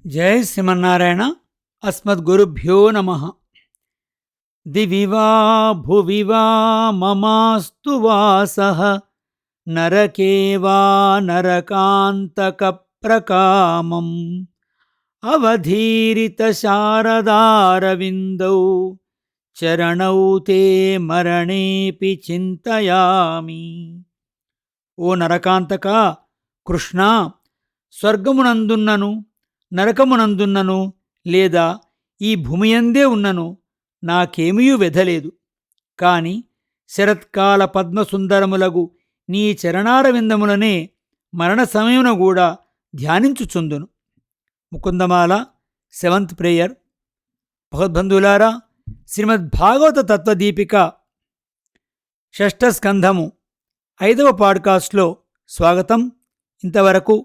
జై శ్రీమన్నారాయణ. అస్మద్గురుభ్యో నమ. దివివా భువివా మమాస్తు వాసః నరకే వా నరకాంతక ప్రకామం అవధీరిత శారదారవిందౌ చరణౌ తే మరణేపి చింతయామి. ఓ నరకాంతక కృష్ణ, స్వర్గమునందున్నను నరకమునందున్నను లేదా ఈ భూమియందే ఉన్నను నాకేమీయూ వెధలేదు. కాని శరత్కాల పద్మసుందరములగు నీ చరణారవిందములనే మరణ సమయమున కూడా ధ్యానించుచుందును. Mukundamala 7th prayer. భగవద్బంధువులారా, శ్రీమద్భాగవత తత్వదీపిక 6వ స్కంధము 5వ పాడ్కాస్ట్లో స్వాగతం. ఇంతవరకు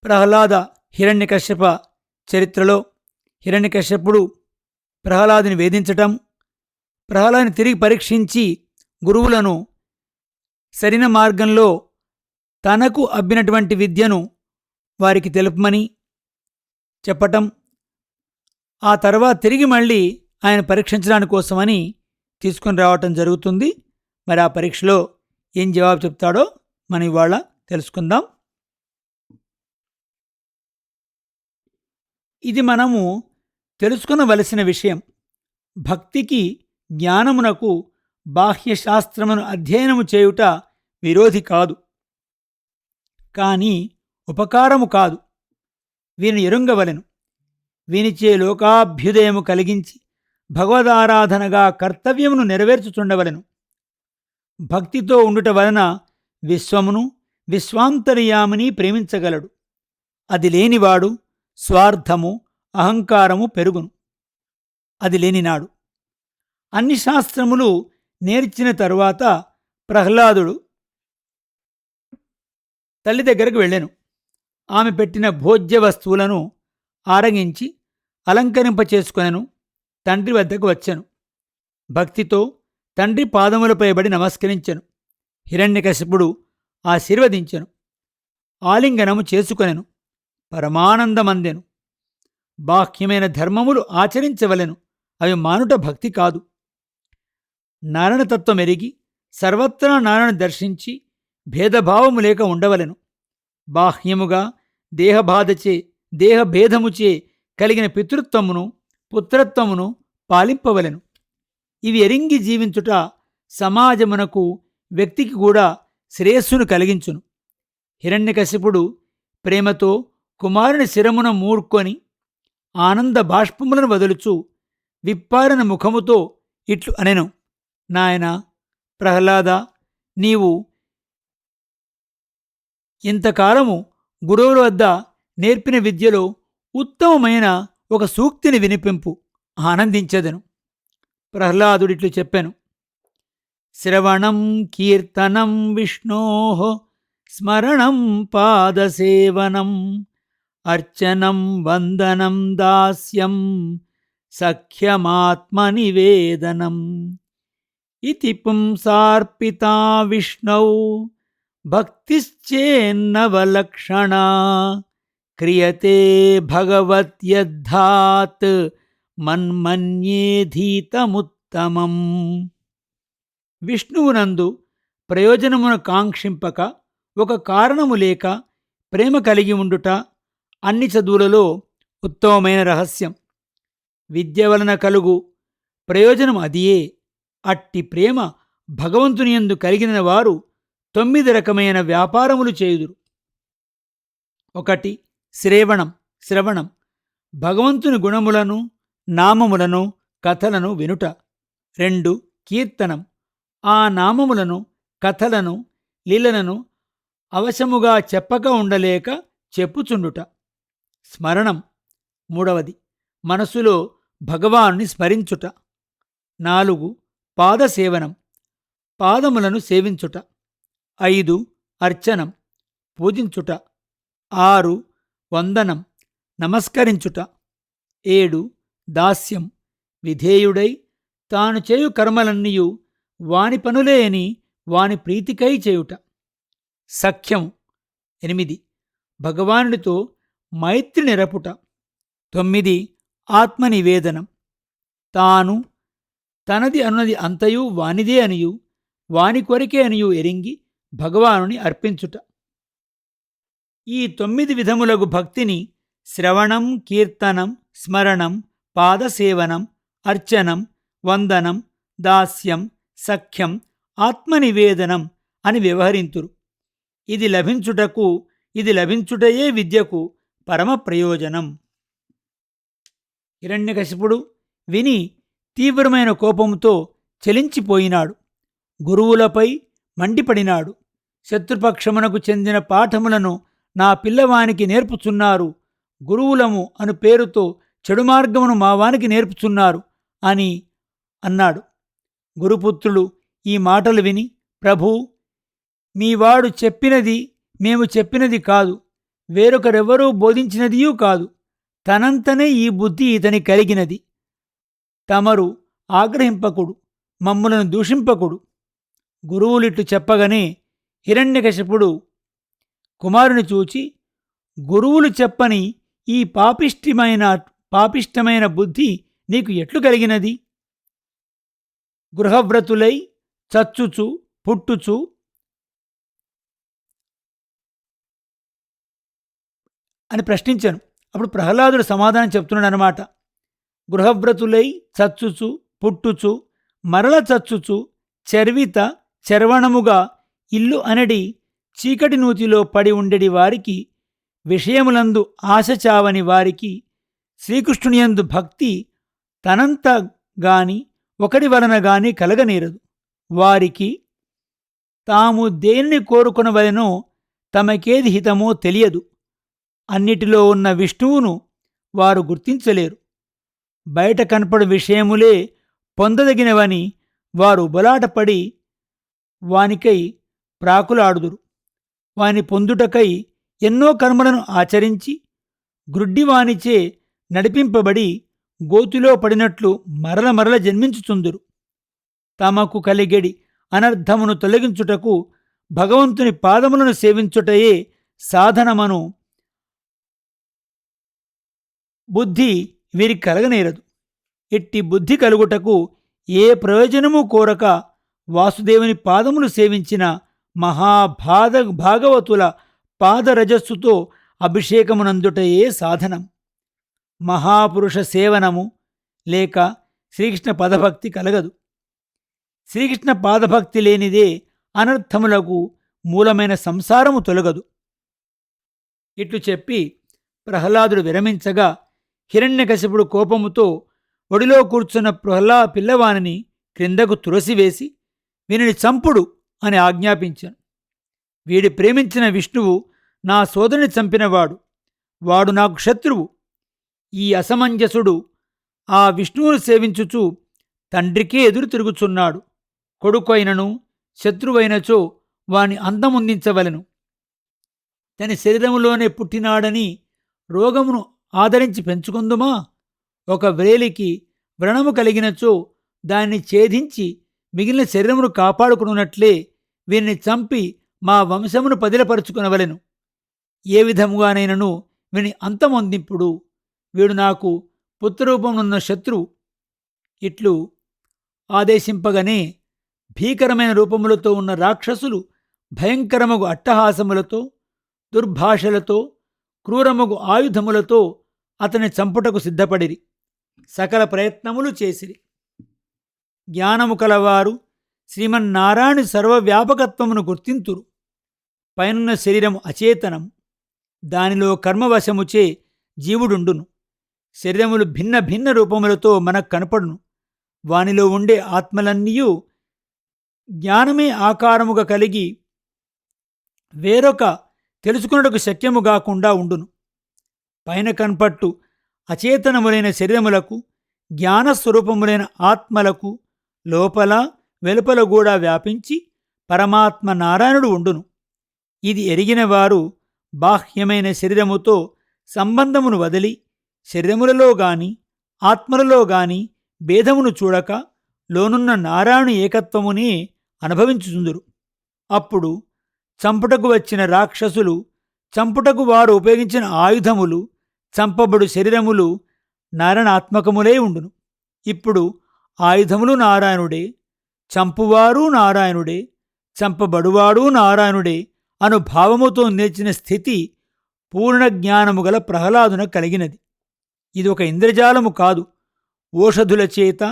ప్రహ్లాద హిరణ్యకశ్యప చరిత్రలో హిరణ్యకశ్యపుడు ప్రహ్లాదుని వేధించటం, ప్రహ్లాదుని తిరిగి పరీక్షించి గురువులను సరైన మార్గంలో తనకు అబ్బినటువంటి విద్యను వారికి తెలుపమని చెప్పటం, ఆ తర్వాత తిరిగి మళ్ళీ ఆయన పరీక్షించడానికి కోసమని తీసుకుని రావటం జరుగుతుంది. మరి ఆ పరీక్షలో ఏం జవాబు చెప్తాడో మనం ఇవాళ తెలుసుకుందాం. ఇది మనము తెలుసుకునవలసిన విషయం. భక్తికి జ్ఞానమునకు బాహ్యశాస్త్రమును అధ్యయనము చేయుట విరోధి కాదు, కానీ ఉపకారము కాదు. వీని ఎరుంగవలెను. వీనిచే లోకాభ్యుదయము కలిగించి భగవదారాధనగా కర్తవ్యమును నెరవేర్చుచుండవలెను. భక్తితో ఉండుట వలన విశ్వమును విశ్వాంతర్యామిని ప్రేమించగలడు. అది లేనివాడు స్వార్థము అహంకారము పెరుగును. అది లేనినాడు. అన్ని శాస్త్రములు నేర్చిన తరువాత ప్రహ్లాదుడు తల్లి దగ్గరకు వెళ్ళెను. ఆమె పెట్టిన భోజ్య వస్తువులను ఆరగించి అలంకరింపచేసుకొనెను. తండ్రి వద్దకు వచ్చెను. భక్తితో తండ్రి పాదములపై బడి నమస్కరించెను. హిరణ్యకశిపుడు ఆశీర్వదించెను. ఆలింగనము చేసుకొనెను. పరమానందమందెను. బాహ్యమైన ధర్మములు ఆచరించవలెను, అవి మానుట భక్తి కాదు. నారాయణతత్వమెరిగి సర్వత్రా నారాయణ దర్శించి భేదభావము లేక ఉండవలెను. బాహ్యముగా దేహభేదముచే కలిగిన పితృత్వమును పుత్రత్వమును పాలింపవలెను. ఇవి ఎరింగి జీవించుట సమాజమునకు వ్యక్తికి కూడా శ్రేయస్సును కలిగించును. హిరణ్యకశిపుడు ప్రేమతో కుమారుని శిరమున మూర్కొని ఆనంద బాష్పములను వదులుచు విప్పారిన ముఖముతో ఇట్లు అనెను. నాయనా ప్రహ్లాద, నీవు ఇంతకాలము గురువుల వద్ద నేర్పిన విద్యలో ఉత్తమమైన ఒక సూక్తిని వినిపింపు, ఆనందించెదను. ప్రహ్లాదుడిట్లు చెప్పెను. శ్రవణం కీర్తనం విష్ణోః స్మరణం పాదసేవనం అర్చనం వందనం దాస్యం సఖ్యమాత్మనివేదనం ఇతి పుంసార్పితా విష్ణౌ భక్తిశ్చేన్నవలక్షణా క్రియతే భగవత్యద్ధాత్ మన్మన్యేధీతముత్తమం. విష్ణువునందు ప్రయోజనమును కాంక్షింపక ఒక కారణము లేక ప్రేమ కలిగి ఉండుట అన్ని చదువులలో ఉత్తమమైన రహస్యం. విద్య వలన కలుగు ప్రయోజనం అదియే. అట్టి ప్రేమ భగవంతుని యందు కలిగిన వారు 9 రకమైన వ్యాపారములు చేయుదురు. 1. శ్రవణం భగవంతుని గుణములను నామములను కథలను వినుట. 2. కీర్తనం ఆ నామములను కథలను లీలలను అవశముగా చెప్పక ఉండలేక చెప్పుచుండుట. స్మరణం 3. మనసులో భగవానుని స్మరించుట. 4. పాదసేవనం పాదములను సేవించుట. 5. అర్చనం పూజించుట. 6. వందనం నమస్కరించుట. 7. దాస్యం విధేయుడై తాను చేయు కర్మలన్నీయు వాని పనులే అని వాని ప్రీతికై చేయుట. సఖ్యం 8. భగవానుడితో మైత్రి నిరపుట. 9 ఆత్మనివేదనం. తాను తనది అనున్నది అంతయు వానిదే అనియు వాని కొరకే అనియు ఎరింగి భగవానుని అర్పించుట. ఈ 9 విధములగు భక్తిని శ్రవణం, కీర్తనం, స్మరణం, పాదసేవనం, అర్చనం, వందనం, దాస్యం, సఖ్యం, ఆత్మనివేదనం అని వ్యవహరింతురు. ఇది లభించుటయే విద్యకు పరమ ప్రయోజనం. హిరణ్యకశిపుడు విని తీవ్రమైన కోపంతో చలించిపోయినాడు. గురువులపై మండిపడినాడు. శత్రుపక్షమునకు చెందిన పాఠములను నా పిల్లవానికి నేర్పుచున్నారు, గురువులము అను పేరుతో చెడు మార్గమును మావానికి నేర్పుచున్నారు అని అన్నాడు. గురుపుత్రులు ఈ మాటలు విని, ప్రభూ, మీవాడు చెప్పినది మేము చెప్పినది కాదు, వేరొకరెవరూ బోధించినదియూ కాదు, తనంతనే ఈ బుద్ధి ఇతని కలిగినది. తమరు ఆగ్రహింపకుడు, మమ్ములను దూషింపకుడు. గురువులిట్టు చెప్పగానే హిరణ్యకశిపుడు కుమారుని చూచి, గురువులు చెప్పని ఈ పాపిష్టమైన బుద్ధి నీకు ఎట్లు కలిగినది? గృహవ్రతులై చచ్చుచు పుట్టుచు అని ప్రశ్నించాను. అప్పుడు ప్రహ్లాదుడు సమాధానం చెప్తున్నాడు అన్నమాట. గృహవ్రతులై చచ్చుచు పుట్టుచు మరల చచ్చుచు చర్విత చర్వణముగా ఇల్లు అనడి చీకటి నూతిలో పడి ఉండెడి వారికి, విషయములందు ఆశ చావని వారికి శ్రీకృష్ణునియందు భక్తి తనంత గాని ఒకడి వలన గాని కలగనేరదు. వారికి తాము దేనిని కోరుకొనవలెనో తమకేది హితమో తెలియదు. అన్నిటిలో ఉన్న విష్ణువును వారు గుర్తించలేరు. బయట కనపడు విషయములే పొందదగినవని వారు బలాటపడి వానికై ప్రాకులాడుదురు. వాని పొందుటకై ఎన్నో కర్మలను ఆచరించి గ్రుడ్డివానిచే నడిపింపబడి గోతిలో పడినట్లు మరల మరల జన్మించుచుందురు. తమకు కలిగెడి అనర్థమును తొలగించుటకు భగవంతుని పాదములను సేవించుటయే సాధనమను బుద్ధి వీరికి కలగనేరదు. ఇట్టి బుద్ధి కలుగుటకు ఏ ప్రయోజనము కోరక వాసుదేవుని పాదములు సేవించిన భాగవతుల పాదరజస్సుతో అభిషేకమునందుటయే సాధనం. మహాపురుష సేవనము లేక శ్రీకృష్ణ పదభక్తి కలగదు. శ్రీకృష్ణ పాదభక్తి లేనిదే అనర్థములకు మూలమైన సంసారము తొలగదు. ఇట్లు చెప్పి ప్రహ్లాదుడు విరమించగా హిరణ్యకశిపుడు కోపముతో ఒడిలో కూర్చున్న పిల్లవానిని క్రిందకు తురసివేసి, వీనిని చంపుడు అని ఆజ్ఞాపించాను. వీడి ప్రేమించిన విష్ణువు నా సోదరుని చంపినవాడు, వాడు నాకు శత్రువు. ఈ అసమంజసుడు ఆ విష్ణువును సేవించుచు తండ్రికే ఎదురు తిరుగుచున్నాడు. కొడుకైనను శత్రువైనచో వాని అంతమొందించవలెను. తన శరీరములోనే పుట్టినాడని రోగమును ఆదరించి పెంచుకుందుమా? ఒక వ్రేలికి వ్రణము కలిగినచో దాన్ని ఛేదించి మిగిలిన శరీరమును కాపాడుకున్నట్లే వీరిని చంపి మా వంశమును పదిలపరుచుకునవలెను. ఏ విధముగానైనను వీని అంతమొందింపుడు. వీడు నాకు పుత్రరూపమునున్న శత్రువు. ఇట్లు ఆదేశింపగనే భీకరమైన రూపములతో ఉన్న రాక్షసులు భయంకరమగు అట్టహాసములతో, దుర్భాషలతో, క్రూరమగు ఆయుధములతో అతని చంపుటకు సిద్ధపడిరి. సకల ప్రయత్నములు చేసిరి. జ్ఞానము కలవారు శ్రీమన్నారాయణి సర్వవ్యాపకత్వమును గుర్తింతురు. పైనున్న శరీరము అచేతనం, దానిలో కర్మవశముచే జీవుడుండును. శరీరములు భిన్న భిన్న రూపములతో మనకు కనపడును. వానిలో ఉండే ఆత్మలన్నీయూ జ్ఞానమే ఆకారముగా కలిగి వేరొక తెలుసుకున్నటకు శక్యము కాకుండా ఉండును. పైన కనపట్టు అచేతనములైన శరీరములకు, జ్ఞానస్వరూపములైన ఆత్మలకు లోపల వెలుపల కూడా వ్యాపించి పరమాత్మ నారాయణుడు ఉండును. ఇది ఎరిగిన వారు బాహ్యమైన శరీరముతో సంబంధమును వదిలి శరీరములలో గాని ఆత్మలలో గాని భేదమును చూడక లోనున్న నారాయణు ఏకత్వమునే అనుభవించుచుందురు. అప్పుడు చంపుటకు వచ్చిన రాక్షసులు చంపుటకు వారు ఉపయోగించిన ఆయుధములు, చంపబడు శరీరములు నారాయణాత్మకములై ఉండును. ఇప్పుడు ఆయుధములు నారాయణుడే, చంపువారు నారాయణుడే, చంపబడువాడు నారాయణుడే అను భావముతో నిలిచిన స్థితి పూర్ణ జ్ఞానము గల ప్రహ్లాదున కలిగినది. ఇది ఒక ఇంద్రజాలము కాదు, ఓషధుల చేత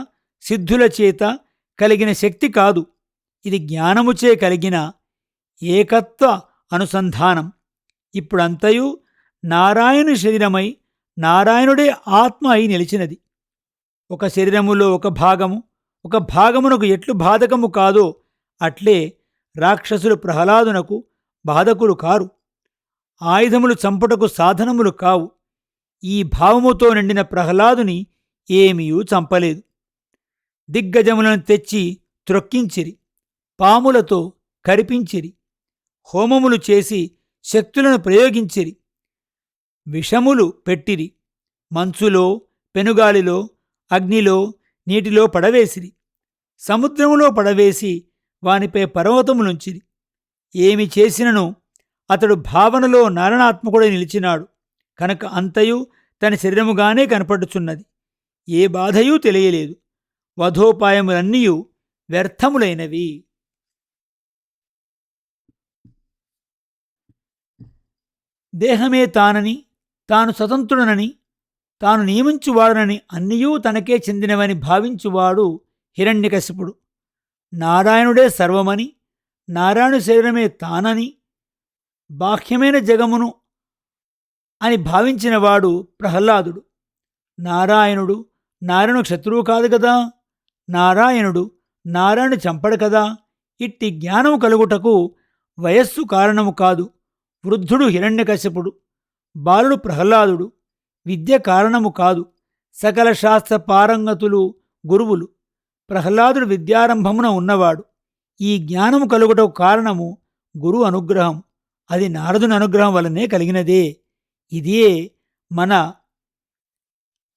సిద్ధుల చేత కలిగిన శక్తి కాదు. ఇది జ్ఞానముచే కలిగిన ఏకత్వ అనుసంధానం. ఇప్పుడంతయు నారాయణు శరీరమై నారాయణుడే ఆత్మ అయి నిలిచినది. ఒక శరీరములో ఒక భాగమునకు ఎట్లు బాధకము కాదో అట్లే రాక్షసులు ప్రహ్లాదునకు బాధకులు కారు. ఆయుధములు చంపుటకు సాధనములు కావు. ఈ భావముతో నిండిన ప్రహ్లాదుని ఏమీయూ చంపలేదు. దిగ్గజములను తెచ్చి త్రొక్కించిరి, పాములతో కరిపించిరి, హోమములు చేసి శక్తులను ప్రయోగించిరి, విషములు పెట్టిరి, మంచులో, పెనుగాలిలో, అగ్నిలో, నీటిలో పడవేసిరి, సముద్రములో పడవేసి వానిపై పర్వతములుంచిరి. ఏమి చేసినను అతడు భావనలో నారాయణాత్మకుడై నిలిచినాడు కనుక అంతయు తన శరీరముగానే కనపడుచున్నది. ఏ బాధయూ తెలియలేదు. వధోపాయములన్నీయు వ్యర్థములైనవి. దేహమే తానని, తాను స్వతంత్రుడనని, తాను నియమించువాడనని, అన్నీయూ తనకే చెందినవని భావించువాడు హిరణ్యకశిపుడు. నారాయణుడే సర్వమని, నారాయణ శరీరమే తానని, బాహ్యమైన జగమును అని భావించినవాడు ప్రహ్లాదుడు. నారాయణుడు నారాయణ శత్రువు కాదు కదా, నారాయణుడు నారాయణ చంపడు కదా. ఇట్టి జ్ఞానము కలుగుటకు వయస్సు కారణము కాదు. వృద్ధుడు హిరణ్యకశిపుడు, బాలుడు ప్రహ్లాదుడు. విద్య కారణము కాదు. సకల శాస్త్ర పారంగతులు గురువులు. ప్రహ్లాదుడు విద్యారంభమున ఉన్నవాడు. ఈ జ్ఞానము కలుగుటకు కారణము గురు అనుగ్రహం. అది నారదుని అనుగ్రహం వలనే కలిగినదే. ఇదే మన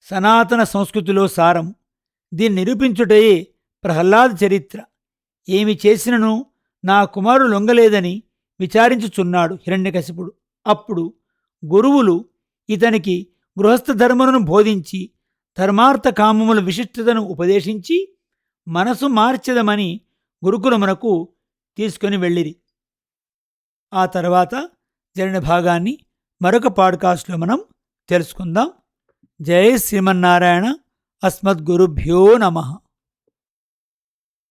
సనాతన సంస్కృతిలో సారం. దీన్ని నిరూపించుటయే ప్రహ్లాద చరిత్ర. ఏమి చేసినను నా కుమారుడు లొంగలేదని విచారించుచున్నాడు హిరణ్యకశిపుడు. అప్పుడు గురువులు ఇతనికి గృహస్థ ధర్మమును బోధించి ధర్మార్థ కామముల విశిష్టతను ఉపదేశించి మనసు మార్చెదమని గురుకులమునకు తీసుకొని వెళ్ళిరి. ఆ తర్వాత జరిగిన భాగాన్ని మరొక పాడ్కాస్ట్లో మనం తెలుసుకుందాం. జై శ్రీమన్నారాయణ. అస్మద్గురుభ్యో నమః.